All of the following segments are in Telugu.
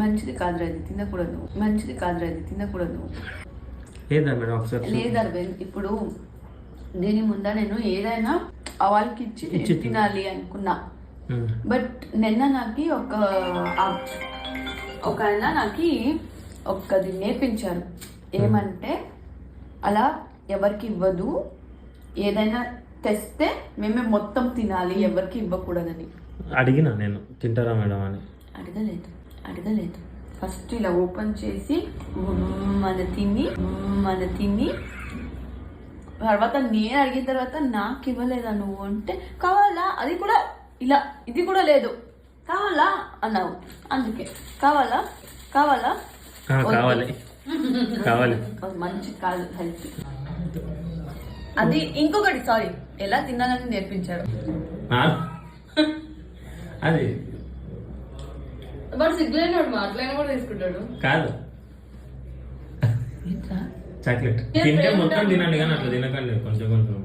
మంచిది కాదురా ఇది తినకూడదు, మంచిది కాదురా ఇది తినకూడదు. లేదా మేడం ఒకసారి లేదా అరవింద్, ఇప్పుడు దీని ముందా నేను ఏదైనా వాళ్ళకి ఇచ్చి తినాలి అనుకున్నా. బట్ నిన్న నాకు ఒక ఆయన నాకు ఒక్కది నేర్పించారు. ఏమంటే అలా ఎవరికి ఇవ్వదు, ఏదైనా తెస్తే మేమే మొత్తం తినాలి, ఎవరికి ఇవ్వకూడదని. అడిగినా నేను తింటారా మేడం అని. అడగలేదు. ఫస్ట్ ఇలా ఓపెన్ చేసి మన తిని తర్వాత నేను అడిగిన తర్వాత నాకు ఇవ్వలేదా నువ్వు అంటే, కావాలా అది కూడా ఇలా, ఇది కూడా లేదు కావాలా అన్నావు, అందుకే కావాలా కావాలి మంచి కాదు హెల్త్. అది ఇంకొకటి సారీ ఎలా తినాలని నేర్పించారు. అది వాడు సిగ్గులేనాడు, మాట్లాడిన కూడా తీసుకుంటాడు. కాదు చాక్లెట్ తింటే మొత్తం తినండి కానీ అట్లా తినకండి, కొంచెం కొంచెం.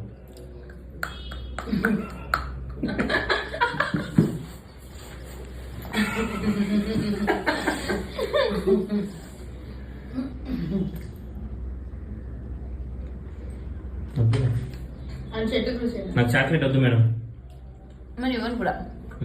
నాకు చాక్లెట్ వద్దు మేడం. మరి ఇవ్వను కూడా.